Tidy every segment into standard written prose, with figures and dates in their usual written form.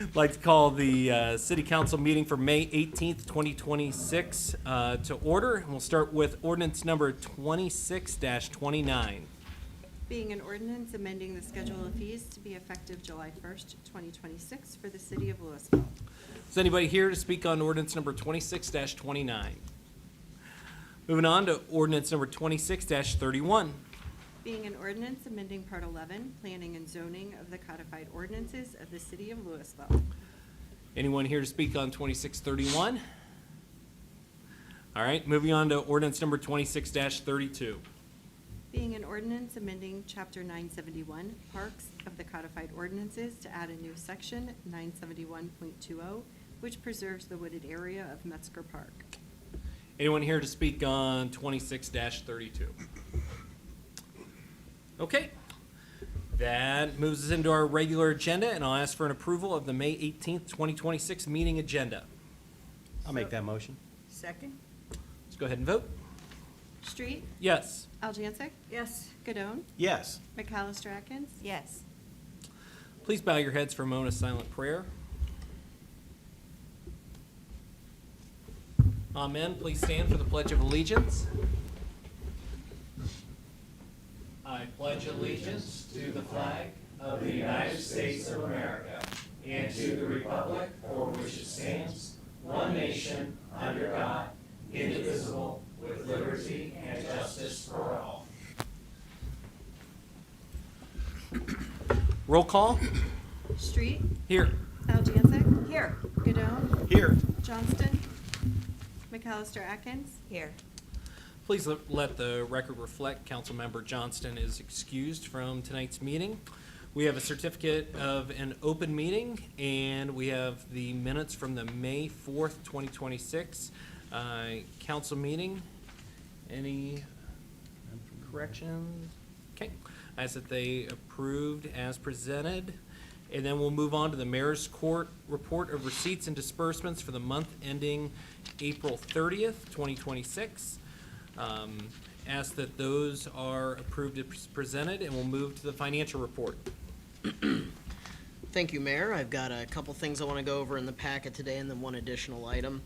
I'd like to call the City Council meeting for May 18th, 2026 to order. And we'll start with ordinance number 26-29. Being an ordinance amending the schedule of fees to be effective July 1st, 2026 for the city of Louisville. Is anybody here to speak on ordinance number 26-29? Moving on to ordinance number 26-31. Being an ordinance amending Part 11, planning and zoning of the codified ordinances of the city of Louisville. Anyone here to speak on 26-31? All right, moving on to ordinance number 26-32. Being an ordinance amending Chapter 971, Parks of the codified ordinances to add a new section, 971.20, which preserves the wooded area of Metzger Park. Anyone here to speak on 26-32? Okay, that moves us into our regular agenda, and I'll ask for an approval of the May 18th, 2026 meeting agenda. I'll make that motion. Second? Let's go ahead and vote. Street, Yes. Aljansic, Yes. Gadone, Yes. McAllister Atkins, Yes. Please bow your heads for a moment of silent prayer. Amen. Please stand for the Pledge of Allegiance. I pledge allegiance to the flag of the United States of America and to the republic for which it stands, one nation, under God, indivisible, with liberty and justice for all. Roll call. Street, Here. Aljansic, Here. Gadone, Here. Johnston, McAllister Atkins, Here. Please let the record reflect Councilmember Johnston is excused from tonight's meeting. We have a certificate of an open meeting, and we have the minutes from the May 4th, 2026 council meeting. Any corrections? Okay, I ask that they approved as presented. And then we'll move on to the Mayor's Court report of receipts and disbursements for the month ending April 30th, 2026. Ask that those are approved as presented, and we'll move to the financial report. Thank you, Mayor. I've got a couple things I want to go over in the packet today and then one additional item.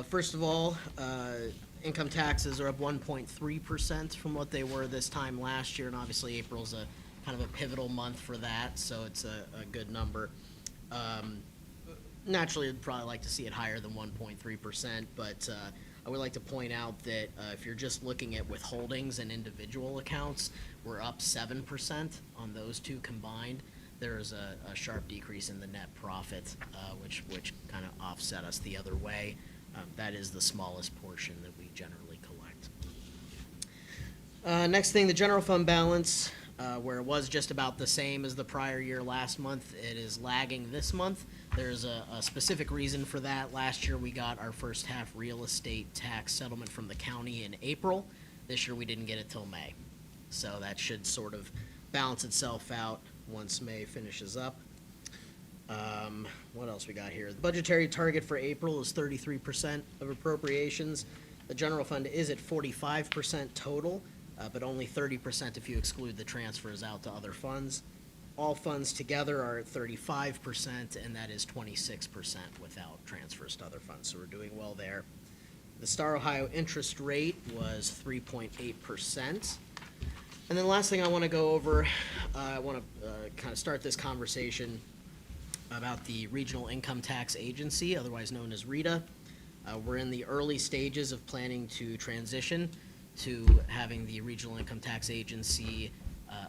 First of all, income taxes are up 1.3% from what they were this time last year, and obviously April's a kind of a pivotal month for that, so it's a good number. Naturally, I'd probably like to see it higher than 1.3%, but I would like to point out that if you're just looking at withholdings and individual accounts, we're up 7% on those two combined. There's a sharp decrease in the net profit, which kind of offset us the other way. That is the smallest portion that we generally collect. Next thing, the general fund balance, where it was just about the same as the prior year last month, it is lagging this month. There's a specific reason for that. Last year, we got our first half real estate tax settlement from the county in April. This year, we didn't get it till May. So that should sort of balance itself out once May finishes up. What else we got here? The budgetary target for April is 33% of appropriations. The general fund is at 45% total, but only 30% if you exclude the transfers out to other funds. All funds together are at 35%, and that is 26% without transfers to other funds, so we're doing well there. The Star Ohio interest rate was 3.8%. And then the last thing I want to go over, I want to kind of start this conversation about the Regional Income Tax Agency, otherwise known as RITA. We're in the early stages of planning to transition to having the Regional Income Tax Agency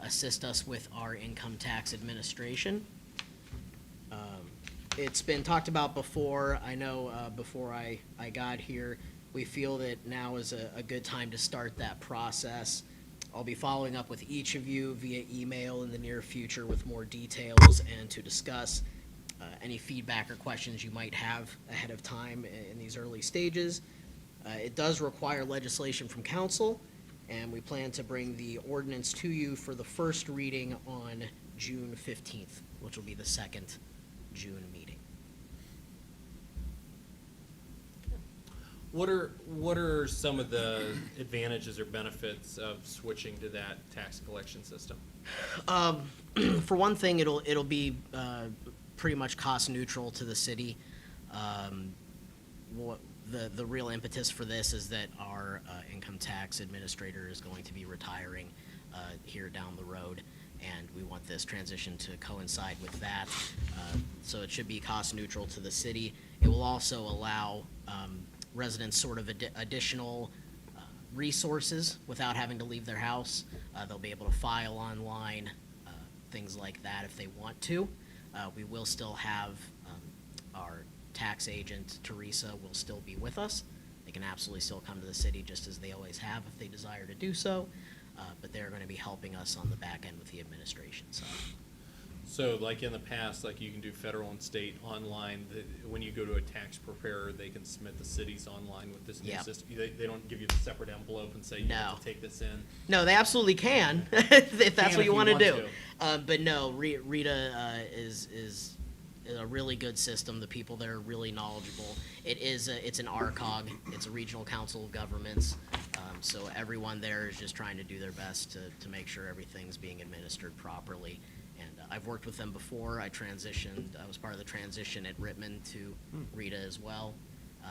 assist us with our income tax administration. It's been talked about before. I know before I got here, we feel that now is a good time to start that process. I'll be following up with each of you via email in the near future with more details and to discuss any feedback or questions you might have ahead of time in these early stages. It does require legislation from council, and we plan to bring the ordinance to you for the first reading on June 15th, which will be the second June meeting. What are some of the advantages or benefits of switching to that tax collection system? For one thing, it'll be pretty much cost neutral to the city. The real impetus for this is that our income tax administrator is going to be retiring here down the road, and we want this transition to coincide with that. So it should be cost neutral to the city. It will also allow residents sort of additional resources without having to leave their house. They'll be able to file online, things like that if they want to. We will still have our tax agent, Teresa, will still be with us. They can absolutely still come to the city just as they always have if they desire to do so, but they're going to be helping us on the back end with the administration side. So like in the past, like you can do federal and state online, when you go to a tax preparer, they can submit the cities online with this new Yep. system? They don't give you a separate envelope and say you have No. to take this in? No, they absolutely can, if that's Can what if you you want to want do. But no, Rita is a really good system. The people there are really knowledgeable. It's an RCOG, it's a Regional Council of Governments, so everyone there is just trying to do their best to make sure everything's being administered properly. And I've worked with them before. I was part of the transition at Rittman to Rita as well.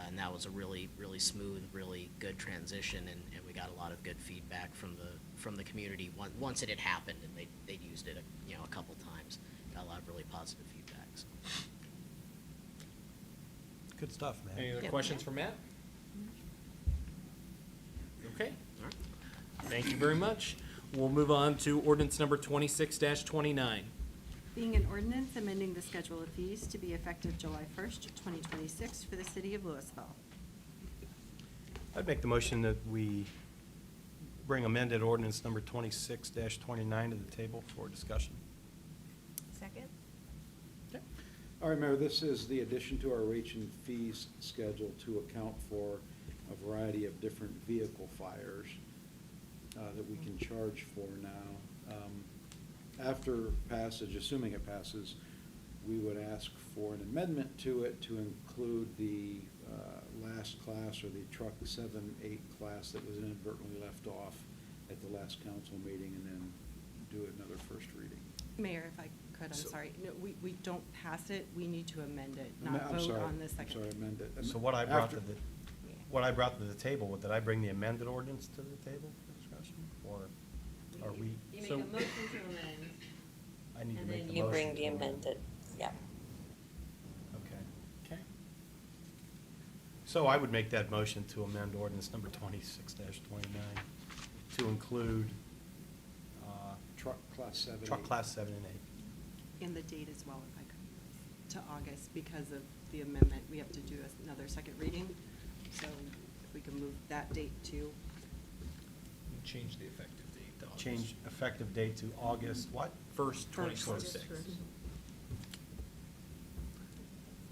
And that was a really, really smooth, really good transition, and we got a lot of good feedback from the community once it had happened, and they'd used it a couple times. Got a lot of really positive feedback. So. Good stuff, man. Any other Yep. questions for Matt? Okay, All right. thank you very much. We'll move on to ordinance number 26-29. Being an ordinance amending the schedule of fees to be effective July 1st, 2026 for the city of Louisville. I'd make the motion that we bring amended ordinance number 26-29 to the table for discussion. Second? All right, Mayor, this is the addition to our rates and fees schedule to account for a variety of different vehicle fires that we can charge for now. After passage, assuming it passes, we would ask for an amendment to it to include the last class, or the truck 7-8 class that was inadvertently left off at the last council meeting, and then do another first reading. Mayor, if I could, I'm So- sorry. No, we don't pass it, we need to amend it, I'm not vote sorry, on the second. I'm sorry, amend it. So what I brought After- to the table, did I bring the amended ordinance to the table for discussion? Or are we, You make So- a motion to amend, I need to and make then the you motion. bring the to amend. amended, yeah. Okay. Okay. So I would make that motion to amend ordinance number 26-29 to include Truck class 7-8. truck class 7 and 8. And the date as well, if I could, to August, because of the amendment, we have to do another second reading. So if we can move that date to, Change the effective date to August. Change effective date to August what? First, First. 2026.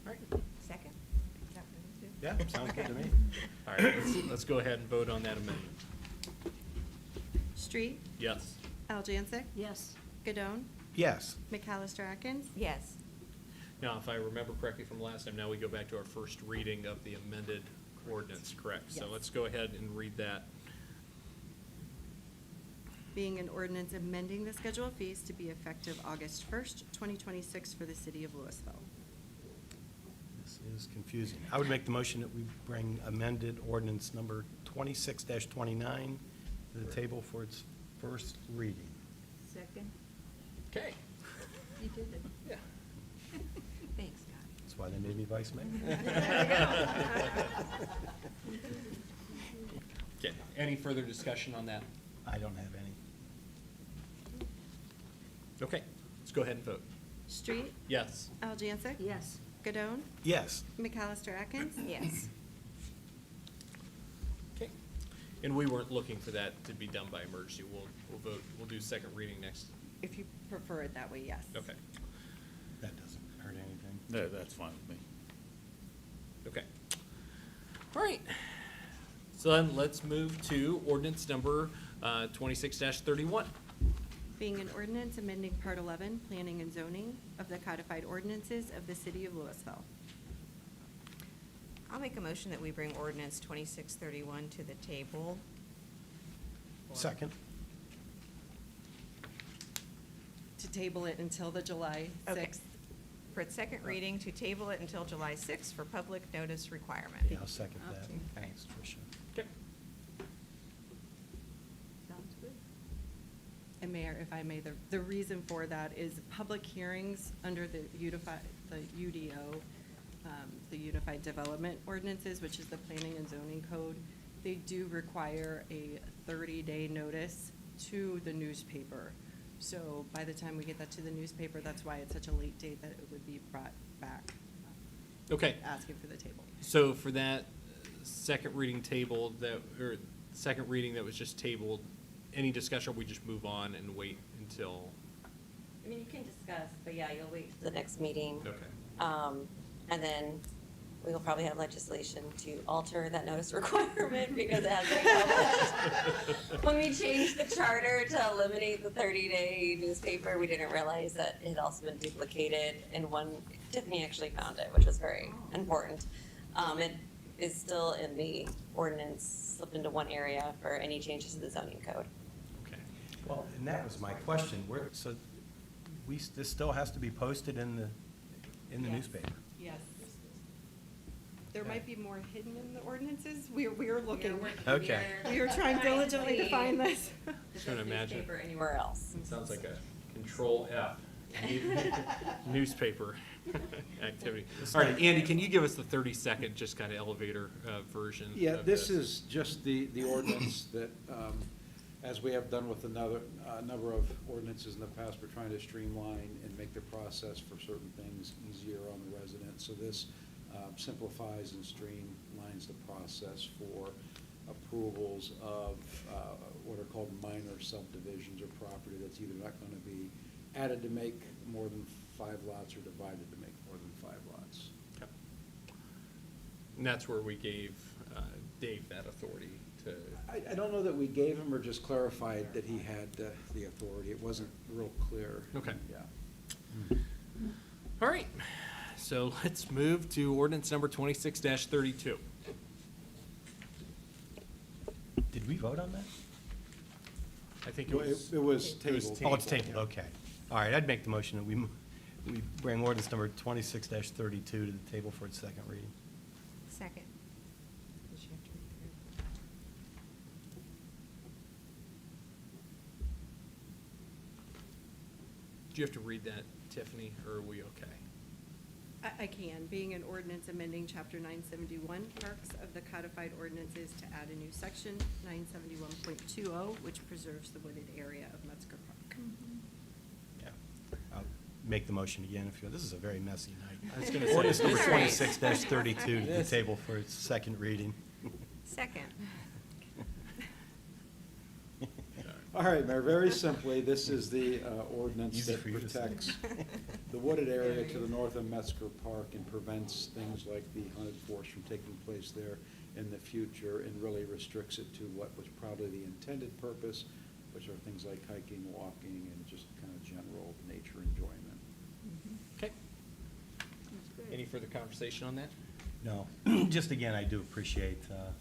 All right, Second? Is that what it is? Yeah, sounds good to me. all right, let's go ahead and vote on that amendment. Street, Yes. Aljancic, Yes. Gadone, Yes. McAllister Atkins, Yes. Now, if I remember correctly from last time, now we go back to our first reading of the amended ordinance, correct? So Yes. let's go ahead and read that. being an ordinance amending the schedule of fees to be effective August 1st, 2026 for the city of Louisville. This is confusing. I would make the motion that we bring amended ordinance number 26-29 to the table for its first reading. Second? Okay. You did it. Yeah. Thanks, Scott. That's why they made me vice mayor. Okay, any further discussion on that? I don't have any. Okay, let's go ahead and vote. Street, Yes. Aljancic. Yes. Gadone, Yes. McAllister Atkins. Yes. Okay. And we weren't looking for that to be done by emergency. We'll vote, we'll do second reading next. If you prefer it that way, yes. Okay, That doesn't hurt anything. No, that's fine with me. okay. All right. So then let's move to ordinance number 26-31. Being an ordinance amending Part 11, Planning and Zoning of the Codified Ordinances of the City of Louisville. I'll make a motion that we bring ordinance 2631 to the table. Second. To table it until the July Okay. 6th for its second reading to table it until July 6th for public notice requirement. Yeah, I'll second that. Okay. Thanks, Tricia. Okay. Sounds good. And Mayor, if I may, the reason for that is public hearings under the UDO, the Unified Development Ordinances, which is the Planning and Zoning Code, they do require a 30-day notice to the newspaper. So by the time we get that to the newspaper, that's why it's such a late date that it would be brought back, Okay. asking for the table. So for that second reading table or second reading that was just tabled, any discussion, we just move on and wait until, I mean, you can discuss, but yeah, you'll wait for the next meeting. okay. And then we will probably have legislation to alter that notice requirement because it hasn't been published. When we changed the charter to eliminate the 30-day newspaper, we didn't realize that it had also been duplicated in one. Tiffany actually found it, which was very important. It is still in the ordinance, slipped into one area for any changes to the zoning code. Okay. Well, and that was my question. So this still has to be posted in the Yes. newspaper? Yes. There might be more hidden in the ordinances. We're looking. Okay. We are trying diligently to find this. Just trying to imagine. Newspaper anywhere else. Sounds like a Control F newspaper activity. All right, Andy, can you give us the 30-second, just kind of elevator version? Yeah, of this is just the ordinance that, as we have done with another, number of ordinances in the past, we're trying to streamline and make the process for certain things easier on the residents. So this simplifies and streamlines the process for approvals of what are called minor subdivisions or property that's either not going to be added to make more than 5 lots or divided to make more than 5 lots. Okay. And that's where we gave Dave that authority to, I don't know that we gave him or just clarified that he had the authority. It wasn't real clear. Okay. Yeah. all right. So let's move to ordinance number 26-32. Did we vote on that? I think it Well, was. it was It was tabled. Oh, it's tabled, okay. All right, I'd make the motion that we bring ordinance number 26-32 to the table for its second reading. Second. Do you have to read that, Tiffany, or are we okay? I can, being an ordinance amending chapter 971 Parks of the Codified Ordinances to add a new section, 971.20, which preserves the wooded area of Metzger Park. Yeah. I'll make the motion again if you, this is a very messy night. I was gonna say, Ordinance number this is- 26-32 to the This- table for its second reading. Second. All right, Mayor, very simply, this is the ordinance Easy that for you to say. protects the wooded area to the north of Metzger Park and prevents things like the hunted forest from taking place there in the future and really restricts it to what was probably the intended purpose, which are things like hiking, walking, and just kind of general nature enjoyment. Okay. Any further conversation on that? No, just again, I do appreciate the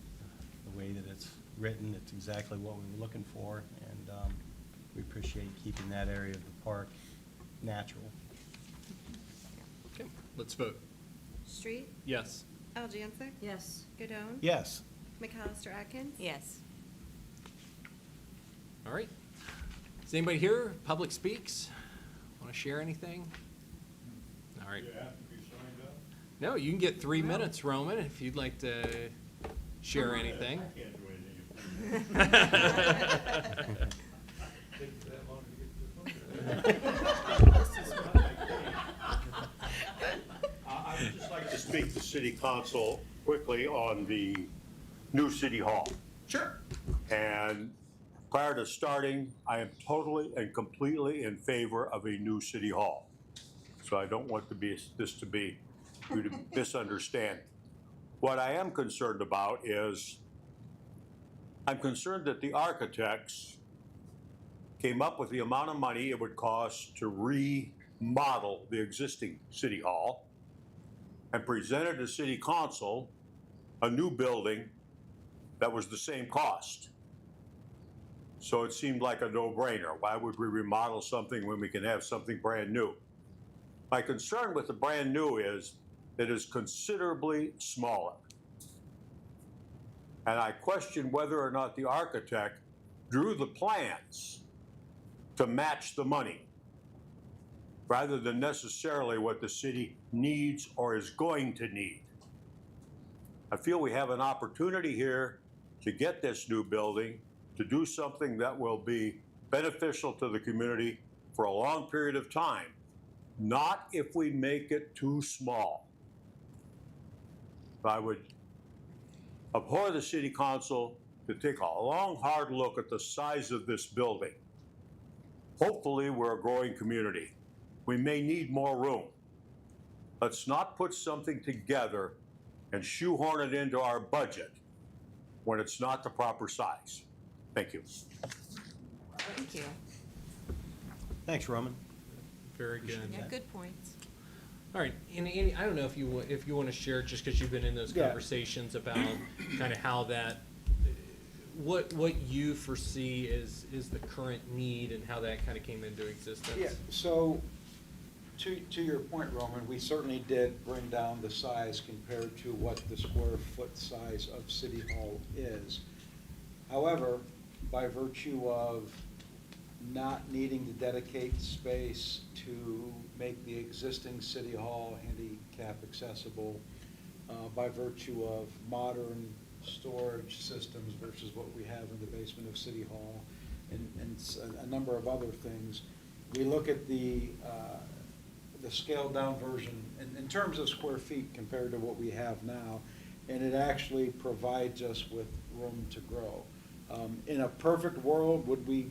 way that it's written. It's exactly what we were looking for, and we appreciate keeping that area of the park natural. Okay, let's vote. Street? Yes. Algencia? Yes. Godone? Yes. McAllister Atkins? Yes. All right. Is anybody here? Public speaks? Want to share anything? All right. No, you can get 3 minutes, Roman, if you'd like to share anything. I would just like to speak to City Council quickly on the new City Hall. Sure. And prior to starting, I am totally and completely in favor of a new City Hall. So I don't want you to misunderstand. What I am concerned about is, I'm concerned that the architects came up with the amount of money it would cost to remodel the existing City Hall and presented to City Council a new building that was the same cost. So it seemed like a no-brainer. Why would we remodel something when we can have something brand new? My concern with the brand new is it is considerably smaller. And I question whether or not the architect drew the plans to match the money, rather than necessarily what the city needs or is going to need. I feel we have an opportunity here to get this new building, to do something that will be beneficial to the community for a long period of time, not if we make it too small. I would abhor the city council to take a long, hard look at the size of this building. Hopefully, we're a growing community. We may need more room. Let's not put something together and shoehorn it into our budget when it's not the proper size. Thank you. Thank you. Thanks, Roman. Very good. Yeah, good points. All right, and Andy, I don't know if you want to share, just because you've been in those Yeah. conversations about kind of how that, what you foresee is the current need and how that kind of came into existence. Yeah, so to your point, Roman, we certainly did bring down the size compared to what the square foot size of City Hall is. However, by virtue of not needing to dedicate space to make the existing City Hall handicap accessible, by virtue of modern storage systems versus what we have in the basement of City Hall, and a number of other things, we look at the scaled down version in terms of square feet compared to what we have now, and it actually provides us with room to grow. In a perfect world, would we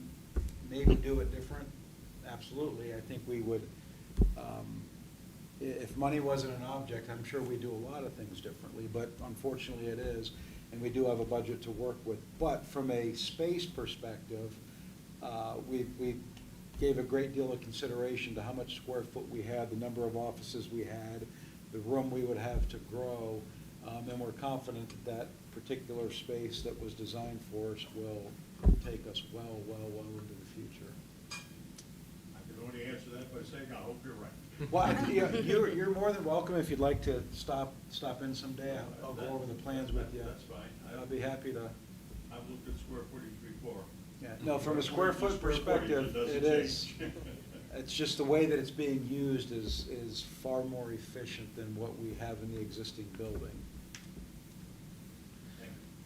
maybe do it different? Absolutely. I think we would. If money wasn't an object, I'm sure we'd do a lot of things differently, but unfortunately it is, and we do have a budget to work with. But from a space perspective, we gave a great deal of consideration to how much square foot we had, the number of offices we had, the room we would have to grow, and we're confident that that particular space that was designed for us will take us well into the future. I can only answer that by saying I hope you're right. Well, you're more than welcome if you'd like to stop in someday. I'll go over the plans with you. That's fine. I'll be happy to. I've looked at square footage before. Yeah, no, from a square foot perspective, it is, it's just the way that it's being used is far more efficient than what we have in the existing building.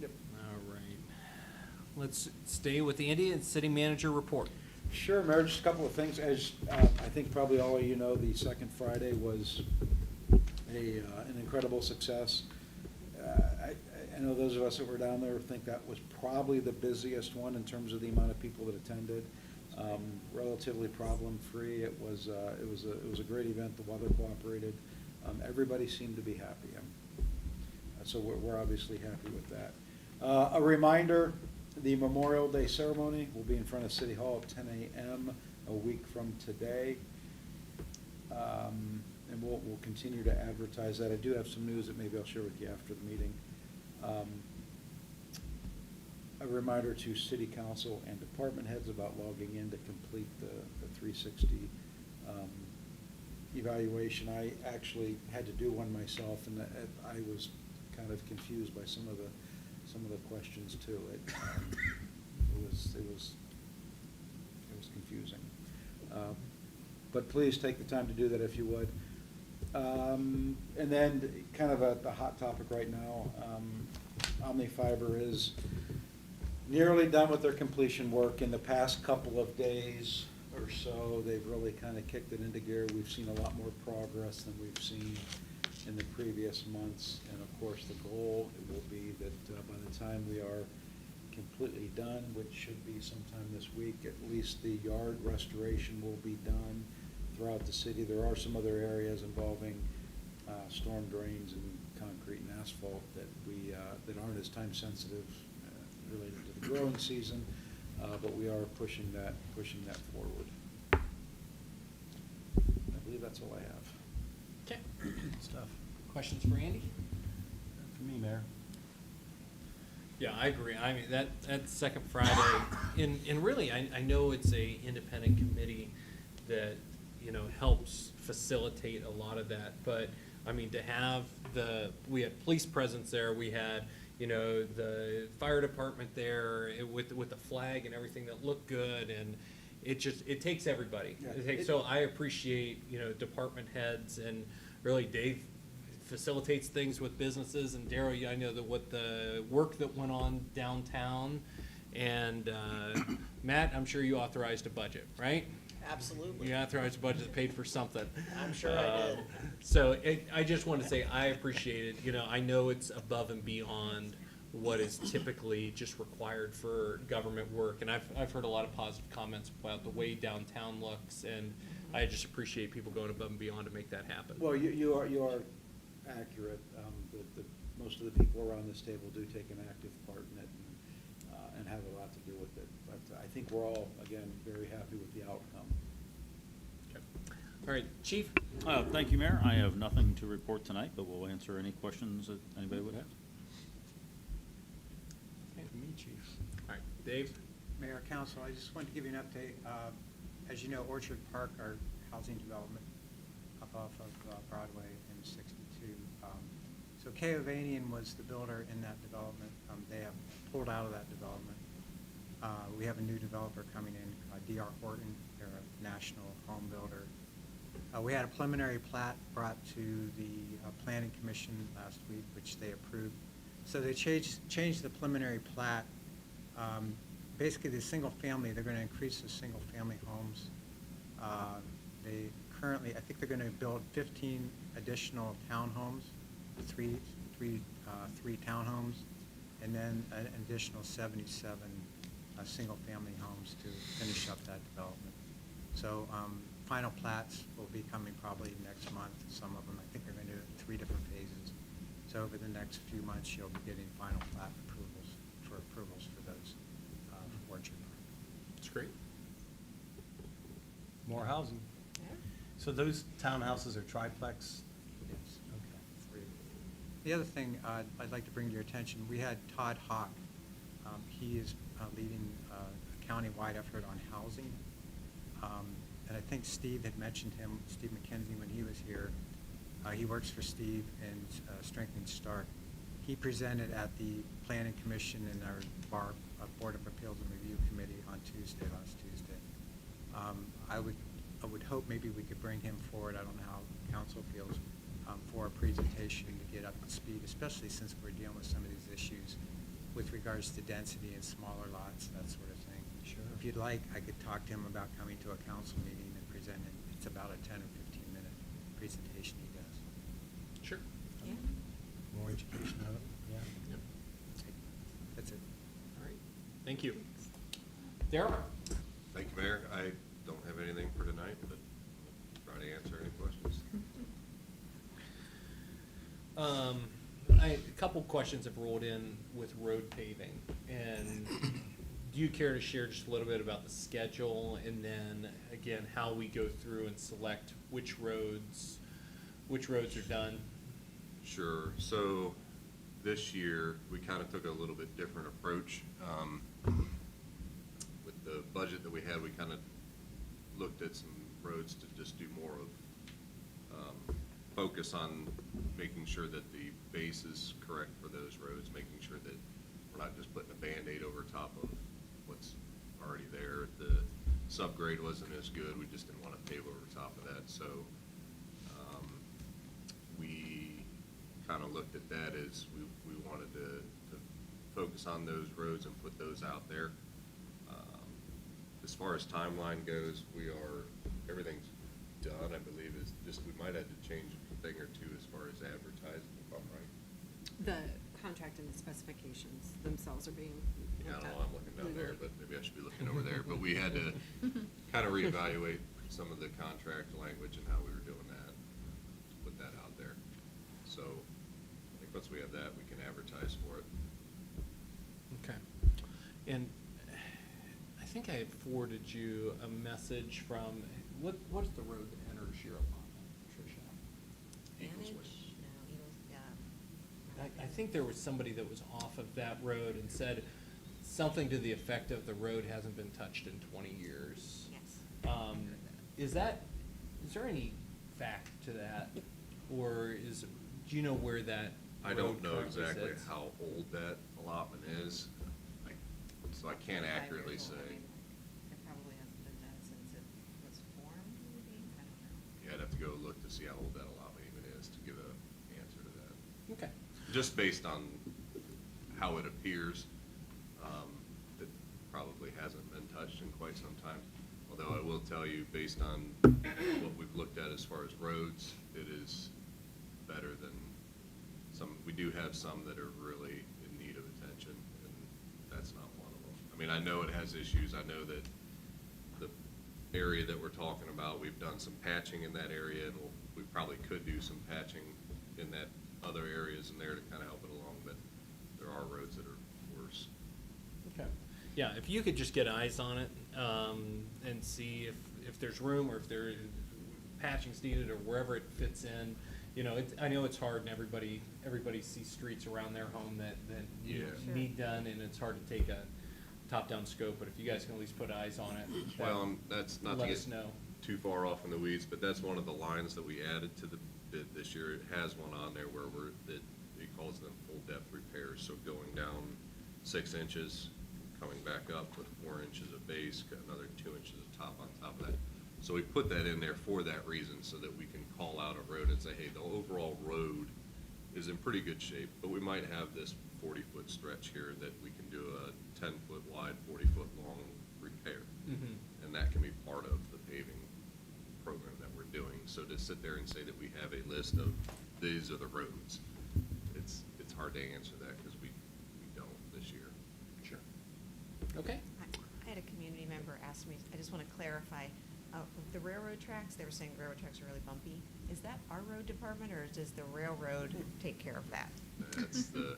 Yep. All right. Let's stay with Andy and city manager report. Sure, Mayor, just a couple of things. As I think probably all of you know, the second Friday was an incredible success. I know those of us that were down there think that was probably the busiest one in terms of the amount of people that attended. Relatively problem-free. It was a great event. The weather cooperated. Everybody seemed to be happy. So we're obviously happy with that. A reminder, the Memorial Day ceremony will be in front of City Hall at 10 a.m. a week from today. And we'll continue to advertise that. I do have some news that maybe I'll share with you after the meeting. A reminder to city council and department heads about logging in to complete the 360 evaluation. I actually had to do one myself, and I was kind of confused by some of the questions too. It was confusing. But please take the time to do that if you would. And then kind of the hot topic right now, Omnifiber is nearly done with their completion work. In the past couple of days or so, they've really kind of kicked it into gear. We've seen a lot more progress than we've seen in the previous months. And of course, the goal will be that by the time we are completely done, which should be sometime this week, at least the yard restoration will be done throughout the city. There are some other areas involving storm drains and concrete and asphalt that that aren't as time sensitive related to the growing season, but we are pushing that forward. I believe that's all I have. Okay. Good stuff. Questions for Andy? For me, Mayor. Yeah, I agree. I mean, that second Friday, and really, I know it's a independent committee that helps facilitate a lot of that. But, I mean, to have we had police presence there, we had, the fire department there with the flag and everything that looked good, and it takes everybody. Yeah. So I appreciate, department heads, and really Dave facilitates things with businesses, and Daryl, I know that what the work that went on downtown, and Matt, I'm sure you authorized a budget, right? Absolutely. You authorized a budget that paid for something. I'm sure I did. So I just want to say I appreciate it. I know it's above and beyond what is typically just required for government work. And I've heard a lot of positive comments about the way downtown looks, and I just appreciate people going above and beyond to make that happen. Well, you are accurate. Most of the people around this table do take an active part in it and have a lot to do with it. But I think we're all, again, very happy with the outcome. Okay. All right, Chief? Thank you, Mayor. I have nothing to report tonight, but we'll answer any questions that anybody would have. Okay. To me, Chief. All right, Dave? Mayor, Council, I just wanted to give you an update. As you know, Orchard Park, our housing development up off of Broadway and 62. So K.O. Vanian was the builder in that development. They have pulled out of that development. We have a new developer coming in, D.R. Horton. They're a national home builder. We had a preliminary plat brought to the Planning Commission last week, which they approved. So they changed the preliminary plat. Basically, the single family, they're going to increase the single family homes. They currently, I think they're going to build 15 additional townhomes, three townhomes, and then an additional 77 single family homes to finish up that development. So final plats will be coming probably next month. Some of them, I think, are going to do it in 3 different phases. So over the next few months, you'll be getting final plat approvals for those for Orchard Park. That's great. More housing. Yeah. So those townhouses are triplex? Yes. Okay. 3. The other thing I'd like to bring to your attention, we had Todd Hawk. He is leading a county-wide effort on housing. And I think Steve had mentioned him, Steve McKenzie, when he was here. He works for Steve in Strengthening Stark. He presented at the Planning Commission and our Board of Appeals and Review Committee on last Tuesday. I would hope maybe we could bring him forward, I don't know how council feels, for a presentation to get up to speed, especially since we're dealing with some of these issues with regards to density and smaller lots, that sort of thing. Sure. If you'd like, I could talk to him about coming to a council meeting and present it. It's about a 10 or 15-minute presentation he does. Sure. Yeah. More education out of it, yeah. Yep. That's it. All right, thank you. Daryl? Thank you, Mayor. I don't have anything for tonight, but try to answer any questions. A couple questions have rolled in with road paving, and do you care to share just a little bit about the schedule, and then, again, how we go through and select which roads are done? Sure. So this year, we kind of took a little bit different approach. With the budget that we had, we kind of looked at some roads to just do more of focus on making sure that the base is correct for those roads, making sure that we're not just putting a Band-Aid over top of what's already there. The subgrade wasn't as good, we just didn't want to pave over top of that, so we kind of looked at that as we wanted to focus on those roads and put those out there. As far as timeline goes, everything's done, I believe. Is just, we might have to change a thing or two as far as advertising, if I'm right. The contract and the specifications themselves are being Yeah, I looked don't at. know, I'm looking down there, legally. but maybe I should be looking over there. But we had to kind of reevaluate some of the contract language and how we were doing that, to put that out there. So I think once we have that, we can advertise for it. Okay. And I think I had forwarded you a message from, what's the road that enters your allotment, Tricia? Eagles Way. No, Eagles, yeah. I think there was somebody that was off of that road and said something to the effect of the road hasn't been touched in 20 years. Yes. Is that Is there any fact to that? Or do you know where that I don't road know currently exactly sits? how old that allotment is, so I can't 25 accurately years say. old. I mean, it probably hasn't been done since it was formed, maybe, I don't know. Yeah, I'd have to go look to see how old that allotment even is to give an answer to that. Okay. Just based on how it appears, it probably hasn't been touched in quite some time. Although I will tell you, based on what we've looked at as far as roads, it is better than some. We do have some that are really in need of attention, and that's not one of them. I mean, I know it has issues. I know that the area that we're talking about, we've done some patching in that area, and we probably could do some patching in that other areas in there to kind of help it along, but there are roads that are worse. Okay. Yeah, if you could just get eyes on it, and see if there's room or if there patching's needed or wherever it fits in. You know, I know it's hard, and everybody sees streets around their home that Yeah. Sure. need done, and it's hard to take a top-down scope, but if you guys can at least put eyes on it. Well, that's not to let us get know. too far off in the weeds, but that's one of the lines that we added to the bid this year. It has one on there where it calls them full depth repairs, so going down 6 inches, coming back up with 4 inches of base, got another 2 inches of top on top of that. So we put that in there for that reason, so that we can call out a road and say, hey, the overall road is in pretty good shape, but we might have this 40-foot stretch here that we can do a 10-foot wide, 40-foot long repair. Mhm. And that can be part of the paving program that we're doing. So to sit there and say that we have a list of these are the roads, it's hard to answer that because we don't this year. Sure. Okay. I had a community member ask me, I just want to clarify, the railroad tracks, they were saying railroad tracks are really bumpy. Is that our road department, or does the railroad take care of that? That's the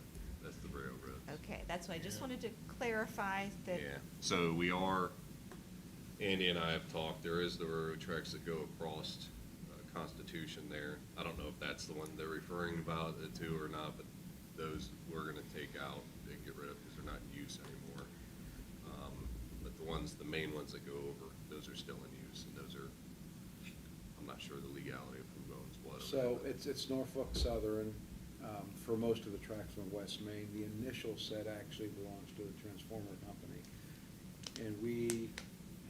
railroad. Okay, that's why I just wanted to clarify that. Yeah, so Andy and I have talked, there is the railroad tracks that go across Constitution there. I don't know if that's the one they're referring about it to or not, but those we're gonna take out and get rid of because they're not in use anymore. But the main ones that go over, those are still in use, and those are, I'm not sure the legality of who owns what. over So there, it's Norfolk Southern, for most of the tracks on West Main. The initial set actually belongs to the transformer company. And we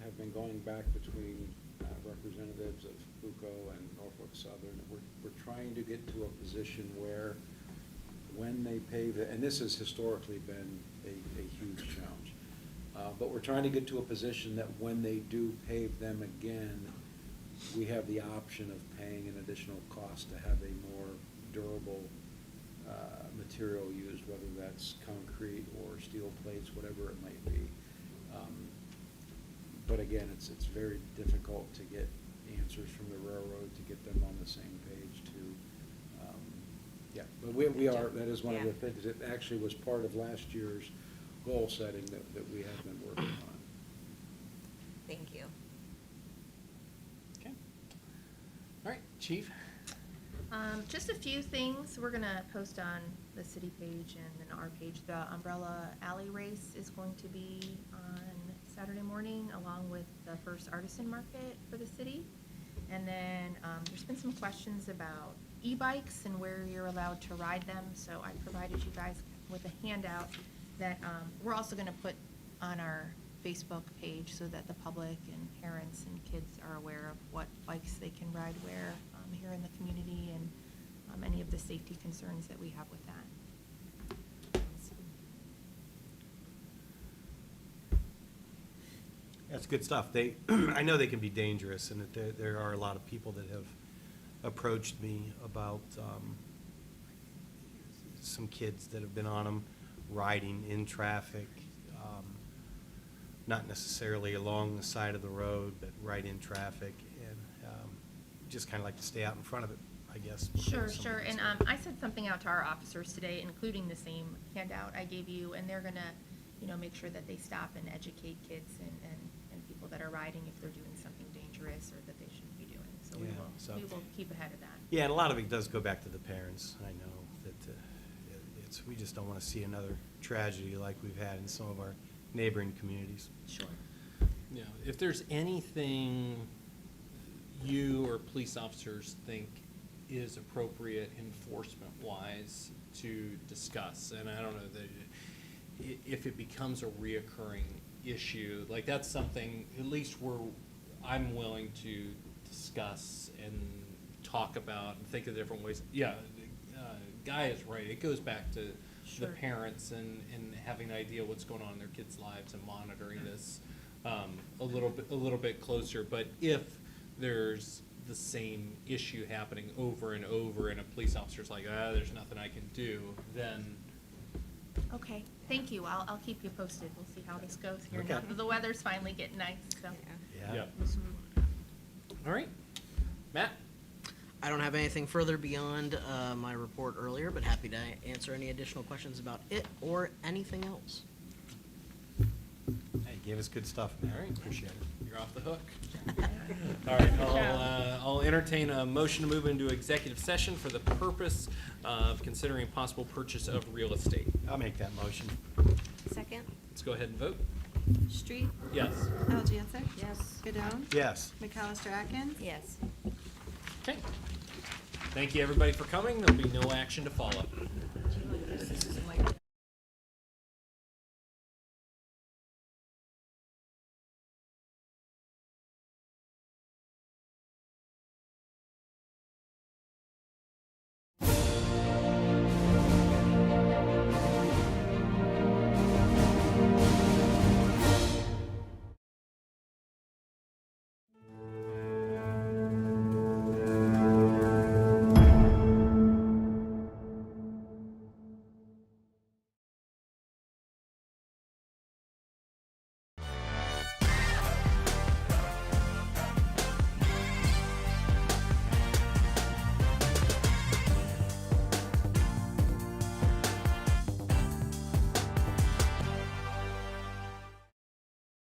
have been going back between representatives of PUCO and Norfolk Southern. We're trying to get to a position where when they pave it, and this has historically been a huge challenge, but we're trying to get to a position that when they do pave them again, we have the option of paying an additional cost to have a more durable material used, whether that's concrete or steel plates, whatever it might be. But again, it's very difficult to get answers from the railroad, to get them on the same page to, yeah. But we are, that is one of the Yeah. things, it actually was part of last year's goal setting that we have been working on. Thank you. Okay. All right, Chief? Just a few things we're gonna post on the city page and then our page. The Umbrella Alley Race is going to be on Saturday morning, along with the first artisan market for the city. And then, there's been some questions about e-bikes and where you're allowed to ride them, so I provided you guys with a handout that, we're also gonna put on our Facebook page so that the public and parents and kids are aware of what bikes they can ride where, here in the community, and, any of the safety concerns that we have with that. That's good stuff. I know they can be dangerous, and that there are a lot of people that have approached me about some kids that have been on them, riding in traffic, not necessarily along the side of the road, but right in traffic, and just kind of like to stay out in front of it, I guess. Sure, Some sure, and, concern. I sent something out to our officers today, including the same handout I gave you, and they're gonna, make sure that they stop and educate kids and people that are riding if they're doing something dangerous or that they shouldn't be doing, so Yeah, we will keep ahead of that. Yeah, and a lot of it does go back to the parents. I know that we just don't want to see another tragedy like we've had in some of our neighboring communities. Sure. Yeah, if there's anything you or police officers think is appropriate enforcement-wise to discuss. And I don't know that if it becomes a reoccurring issue, like that's something at least I'm willing to discuss and talk about and think of different ways. Yeah, Guy is right. It goes back to the Sure. parents and having an idea what's going on in their kids' lives and monitoring this a little bit closer. But if there's the same issue happening over and over and a police officer's like, there's nothing I can do, then Okay, thank you. I'll keep you posted. We'll see how this goes here Okay. now that the weather's finally getting nice, so. Yeah. All right, Matt. I don't have anything further beyond my report earlier, but happy to answer any additional questions about it or anything else. Hey, gave us good stuff, man. All right. Appreciate it. You're off the hook. All right, I'll entertain a motion to move into executive session for the purpose of considering possible purchase of real estate. I'll make that motion. Second? Let's go ahead and vote. Street? Yes. Algencia? Yes. Cadone? Yes. McAllister Atkins? Yes. Okay. Thank you, everybody, for coming. There'll be no action to follow.